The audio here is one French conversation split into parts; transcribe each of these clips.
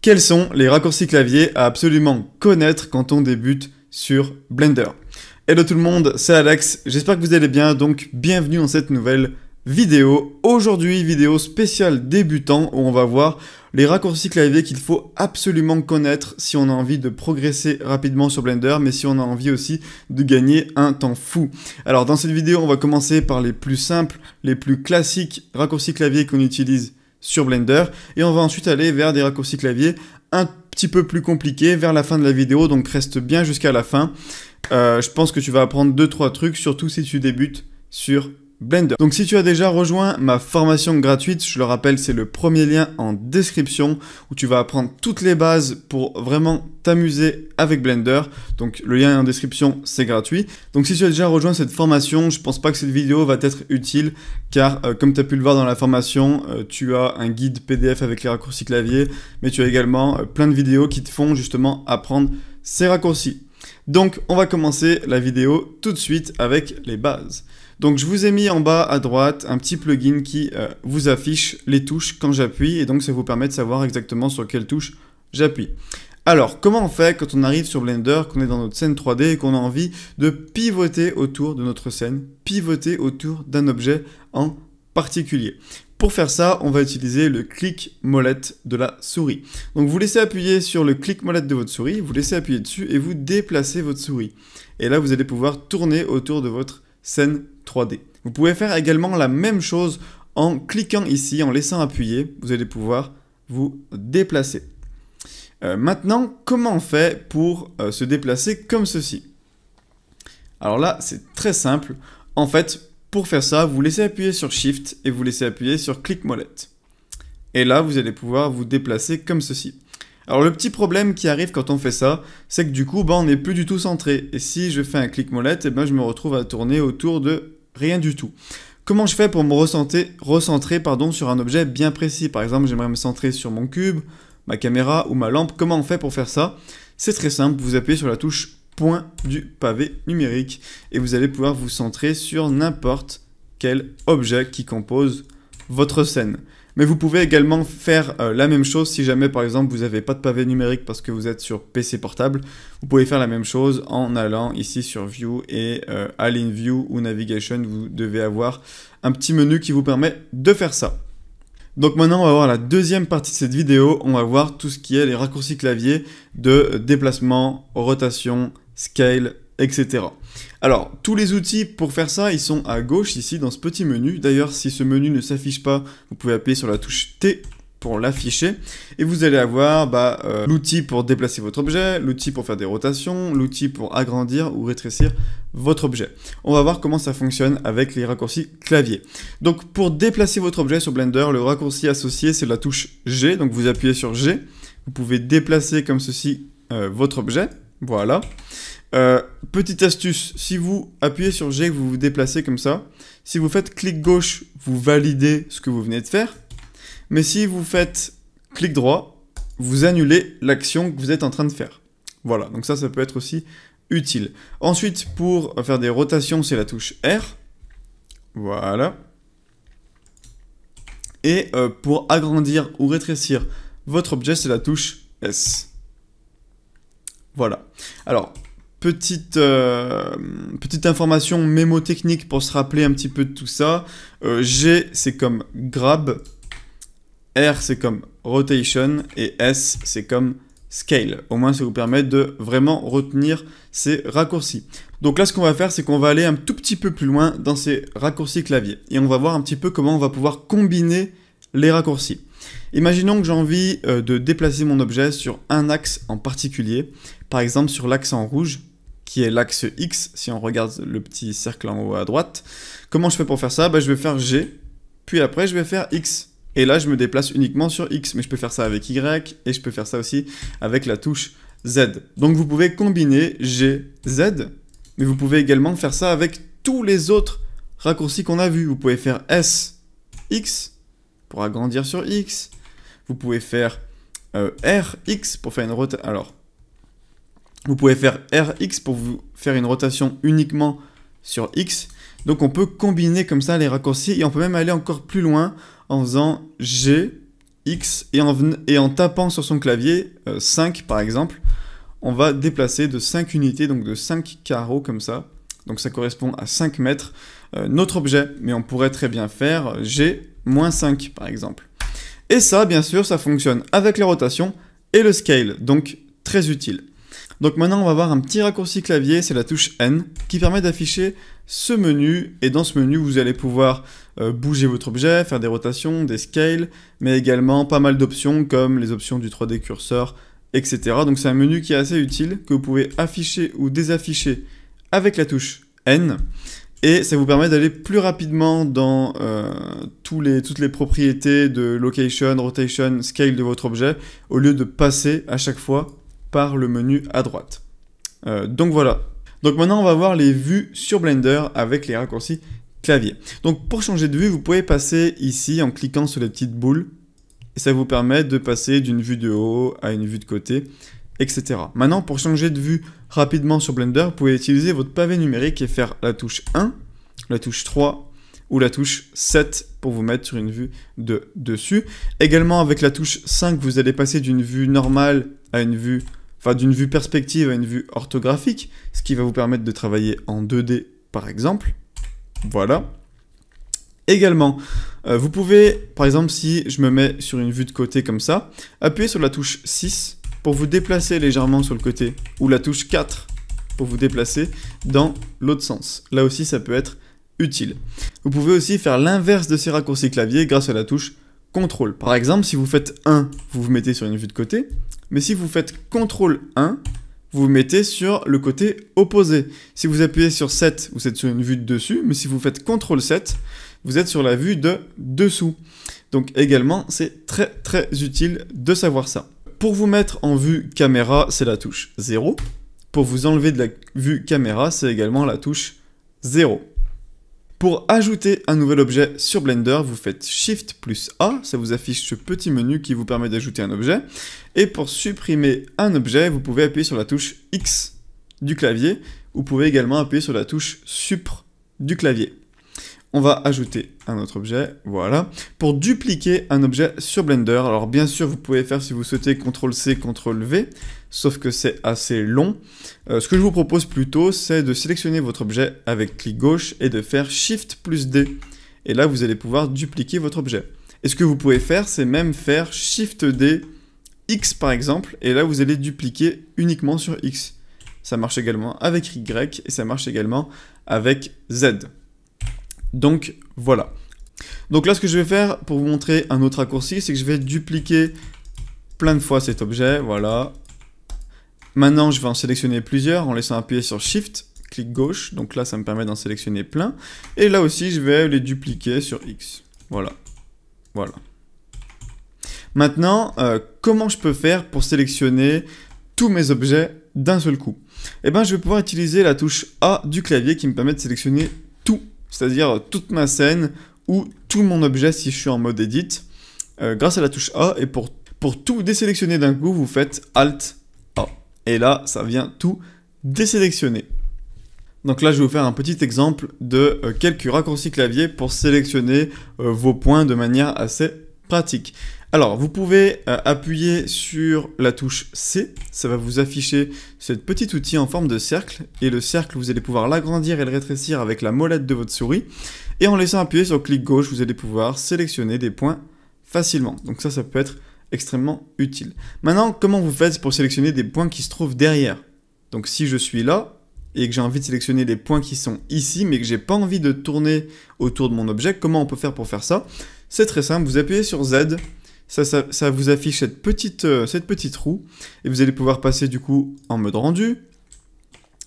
Quels sont les raccourcis clavier à absolument connaître quand on débute sur Blender? Hello tout le monde, c'est Alex, j'espère que vous allez bien, donc bienvenue dans cette nouvelle vidéo. Aujourd'hui, vidéo spéciale débutant où on va voir les raccourcis clavier qu'il faut absolument connaître si on a envie de progresser rapidement sur Blender, mais si on a envie aussi de gagner un temps fou. Alors dans cette vidéo, on va commencer par les plus simples, les plus classiques raccourcis clavier qu'on utilise sur Blender, et on va ensuite aller vers des raccourcis clavier un petit peu plus compliqués vers la fin de la vidéo, donc reste bien jusqu'à la fin. Je pense que tu vas apprendre 2-3 trucs, surtout si tu débutes sur Blender. Donc si tu as déjà rejoint ma formation gratuite, je le rappelle, c'est le premier lien en description où tu vas apprendre toutes les bases pour vraiment t'amuser avec Blender. Donc le lien est en description, c'est gratuit. Donc si tu as déjà rejoint cette formation, je pense pas que cette vidéo va t'être utile car comme tu as pu le voir dans la formation, tu as un guide PDF avec les raccourcis clavier, mais tu as également plein de vidéos qui te font justement apprendre ces raccourcis. Donc on va commencer la vidéo tout de suite avec les bases. Donc je vous ai mis en bas à droite un petit plugin qui vous affiche les touches quand j'appuie et donc ça vous permet de savoir exactement sur quelle touche j'appuie. Alors comment on fait quand on arrive sur Blender, qu'on est dans notre scène 3D et qu'on a envie de pivoter autour de notre scène, pivoter autour d'un objet en particulier? Pour faire ça, on va utiliser le clic molette de la souris. Donc vous laissez appuyer sur le clic molette de votre souris, vous laissez appuyer dessus et vous déplacez votre souris. Et là vous allez pouvoir tourner autour de votre scène 3D. Vous pouvez faire également la même chose en cliquant ici, en laissant appuyer, vous allez pouvoir vous déplacer. Maintenant, comment on fait pour se déplacer comme ceci? Alors là, c'est très simple. En fait, pour faire ça, vous laissez appuyer sur Shift et vous laissez appuyer sur clic molette. Et là, vous allez pouvoir vous déplacer comme ceci. Alors le petit problème qui arrive quand on fait ça, c'est que du coup, on n'est plus du tout centré. Et si je fais un clic molette, je me retrouve à tourner autour de rien du tout. Comment je fais pour me recentrer sur un objet bien précis? Par exemple, j'aimerais me centrer sur mon cube, ma caméra ou ma lampe. Comment on fait pour faire ça? C'est très simple, vous appuyez sur la touche point du pavé numérique et vous allez pouvoir vous centrer sur n'importe quel objet qui compose votre scène. Mais vous pouvez également faire la même chose si jamais par exemple vous n'avez pas de pavé numérique parce que vous êtes sur PC portable. Vous pouvez faire la même chose en allant ici sur View et Align View ou Navigation. Vous devez avoir un petit menu qui vous permet de faire ça. Donc maintenant on va voir la deuxième partie de cette vidéo. On va voir tout ce qui est les raccourcis clavier de déplacement, rotation, scale, etc. Alors, tous les outils pour faire ça, ils sont à gauche ici dans ce petit menu. D'ailleurs, si ce menu ne s'affiche pas, vous pouvez appuyer sur la touche T pour l'afficher. Et vous allez avoir l'outil pour déplacer votre objet, l'outil pour faire des rotations, l'outil pour agrandir ou rétrécir votre objet. On va voir comment ça fonctionne avec les raccourcis clavier. Donc, pour déplacer votre objet sur Blender, le raccourci associé, c'est la touche G. Donc, vous appuyez sur G. Vous pouvez déplacer comme ceci votre objet. Voilà. Petite astuce, si vous appuyez sur G, vous vous déplacez comme ça. Si vous faites clic gauche, vous validez ce que vous venez de faire. Mais si vous faites clic droit, vous annulez l'action que vous êtes en train de faire. Voilà, donc ça peut être aussi utile. Ensuite, pour faire des rotations, c'est la touche R. Voilà. Et pour agrandir ou rétrécir votre objet, c'est la touche S. Voilà. Alors, petite information mémotechnique pour se rappeler un petit peu de tout ça. G, c'est comme grab. R, c'est comme rotation. Et S, c'est comme scale. Au moins, ça vous permet de vraiment retenir ces raccourcis. Donc là, ce qu'on va faire, c'est qu'on va aller un tout petit peu plus loin dans ces raccourcis clavier. Et on va voir un petit peu comment on va pouvoir combiner les raccourcis. Imaginons que j'ai envie de déplacer mon objet sur un axe en particulier. Par exemple, sur l'axe en rouge, qui est l'axe X, si on regarde le petit cercle en haut à droite. Comment je fais pour faire ça? Je vais faire G, puis après je vais faire X. Et là, je me déplace uniquement sur X, mais je peux faire ça avec Y, et je peux faire ça aussi avec la touche Z. Donc vous pouvez combiner G, Z, mais vous pouvez également faire ça avec tous les autres raccourcis qu'on a vus. Vous pouvez faire S, X, pour agrandir sur X. Vous pouvez faire R, X, pour faire une rotation. Alors, vous pouvez faire RX pour vous faire une rotation uniquement sur X. Donc on peut combiner comme ça les raccourcis et on peut même aller encore plus loin en faisant G, X, et en tapant sur son clavier, 5 par exemple, on va déplacer de 5 unités, donc de 5 carreaux comme ça. Donc ça correspond à 5 mètres notre objet, mais on pourrait très bien faire G-5 par exemple. Et ça, bien sûr, ça fonctionne avec la rotation et le scale, donc très utile. Donc maintenant, on va voir un petit raccourci clavier, c'est la touche N, qui permet d'afficher ce menu, et dans ce menu, vous allez pouvoir bouger votre objet, faire des rotations, des scales, mais également pas mal d'options, comme les options du 3D curseur, etc. Donc c'est un menu qui est assez utile, que vous pouvez afficher ou désafficher avec la touche N, et ça vous permet d'aller plus rapidement dans toutes les propriétés de location, rotation, scale de votre objet, au lieu de passer à chaque fois par le menu à droite. Donc voilà. Donc maintenant on va voir les vues sur Blender avec les raccourcis clavier. Donc pour changer de vue, vous pouvez passer ici en cliquant sur les petites boules, et ça vous permet de passer d'une vue de haut à une vue de côté, etc. Maintenant, pour changer de vue rapidement sur Blender, vous pouvez utiliser votre pavé numérique et faire la touche 1, la touche 3 ou la touche 7 pour vous mettre sur une vue de dessus. Également, avec la touche 5, vous allez passer d'une vue normale à une vue, enfin d'une vue perspective à une vue orthographique, ce qui va vous permettre de travailler en 2D par exemple. Voilà. Également, vous pouvez, par exemple, si je me mets sur une vue de côté comme ça, appuyer sur la touche 6 pour vous déplacer légèrement sur le côté, ou la touche 4 pour vous déplacer dans l'autre sens. Là aussi, ça peut être utile. Vous pouvez aussi faire l'inverse de ces raccourcis clavier grâce à la touche CTRL. Par exemple, si vous faites 1, vous vous mettez sur une vue de côté, mais si vous faites CTRL 1, vous vous mettez sur le côté opposé. Si vous appuyez sur 7, vous êtes sur une vue de dessus, mais si vous faites CTRL 7, vous êtes sur la vue de dessous. Donc également, c'est très très utile de savoir ça. Pour vous mettre en vue caméra, c'est la touche 0. Pour vous enlever de la vue caméra, c'est également la touche 0. Pour ajouter un nouvel objet sur Blender, vous faites Shift plus A, ça vous affiche ce petit menu qui vous permet d'ajouter un objet. Et pour supprimer un objet, vous pouvez appuyer sur la touche X du clavier. Vous pouvez également appuyer sur la touche Supr du clavier. On va ajouter un autre objet, voilà. Pour dupliquer un objet sur Blender, alors bien sûr vous pouvez faire si vous souhaitez CTRL-C, CTRL-V, sauf que c'est assez long. Ce que je vous propose plutôt, c'est de sélectionner votre objet avec clic gauche et de faire Shift plus D. Et là vous allez pouvoir dupliquer votre objet. Et ce que vous pouvez faire, c'est même faire Shift D, X par exemple, et là vous allez dupliquer uniquement sur X. Ça marche également avec Y et ça marche également avec Z. Donc voilà. Donc là ce que je vais faire pour vous montrer un autre raccourci, c'est que je vais dupliquer plein de fois cet objet, voilà. Maintenant je vais en sélectionner plusieurs en laissant appuyer sur Shift, clic gauche, donc là ça me permet d'en sélectionner plein. Et là aussi je vais les dupliquer sur X, voilà. Voilà. Maintenant, comment je peux faire pour sélectionner tous mes objets d'un seul coup? Eh bien je vais pouvoir utiliser la touche A du clavier qui me permet de sélectionner tout. C'est-à-dire toute ma scène ou tout mon objet si je suis en mode edit, grâce à la touche A. Et pour tout désélectionner d'un coup, vous faites Alt A. Et là, ça vient tout désélectionner. Donc là, je vais vous faire un petit exemple de quelques raccourcis clavier pour sélectionner vos points de manière assez pratique. Alors, vous pouvez appuyer sur la touche C, ça va vous afficher ce petit outil en forme de cercle, et le cercle, vous allez pouvoir l'agrandir et le rétrécir avec la molette de votre souris, et en laissant appuyer sur clic gauche, vous allez pouvoir sélectionner des points facilement. Donc ça peut être extrêmement utile. Maintenant, comment vous faites pour sélectionner des points qui se trouvent derrière? Donc si je suis là, et que j'ai envie de sélectionner les points qui sont ici, mais que j'ai pas envie de tourner autour de mon objet, comment on peut faire pour faire ça? C'est très simple, vous appuyez sur Z, ça vous affiche cette petite roue, et vous allez pouvoir passer du coup en mode rendu,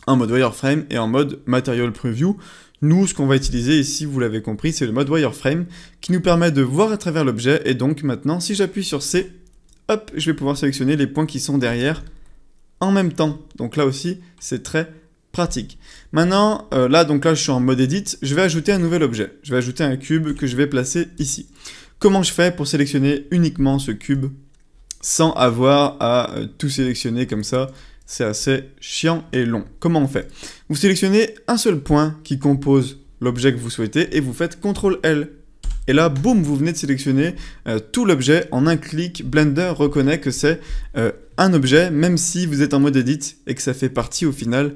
en mode wireframe et en mode material preview. Nous, ce qu'on va utiliser ici, vous l'avez compris, c'est le mode wireframe qui nous permet de voir à travers l'objet, et donc maintenant, si j'appuie sur C, hop, je vais pouvoir sélectionner les points qui sont derrière en même temps. Donc là aussi, c'est très pratique. Maintenant, là je suis en mode edit, je vais ajouter un nouvel objet. Je vais ajouter un cube que je vais placer ici. Comment je fais pour sélectionner uniquement ce cube sans avoir à tout sélectionner comme ça? C'est assez chiant et long. Comment on fait? Vous sélectionnez un seul point qui compose l'objet que vous souhaitez et vous faites CTRL-L. Et là, boum, vous venez de sélectionner tout l'objet en un clic. Blender reconnaît que c'est un objet, même si vous êtes en mode edit et que ça fait partie au final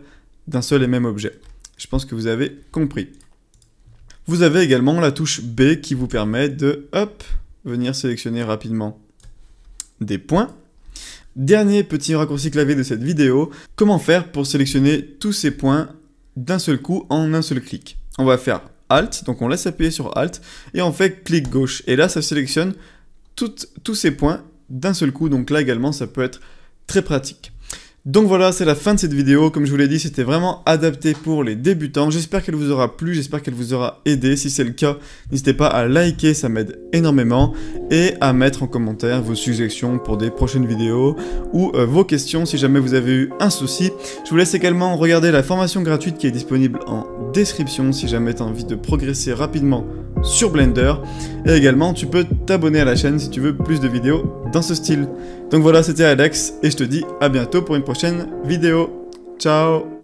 d'un seul et même objet. Je pense que vous avez compris. Vous avez également la touche B qui vous permet de, hop, venir sélectionner rapidement des points. Dernier petit raccourci clavier de cette vidéo, comment faire pour sélectionner tous ces points d'un seul coup en un seul clic. On va faire Alt, donc on laisse appuyer sur Alt, et on fait clic gauche. Et là, ça sélectionne tous ces points d'un seul coup, donc là également, ça peut être très pratique. Donc voilà, c'est la fin de cette vidéo. Comme je vous l'ai dit, c'était vraiment adapté pour les débutants. J'espère qu'elle vous aura plu, j'espère qu'elle vous aura aidé. Si c'est le cas, n'hésitez pas à liker, ça m'aide énormément. Et à mettre en commentaire vos suggestions pour des prochaines vidéos ou vos questions si jamais vous avez eu un souci. Je vous laisse également regarder la formation gratuite qui est disponible en description si jamais tu as envie de progresser rapidement sur Blender. Et également, tu peux t'abonner à la chaîne si tu veux plus de vidéos dans ce style. Donc voilà, c'était Alex et je te dis à bientôt pour une prochaine vidéo. Ciao!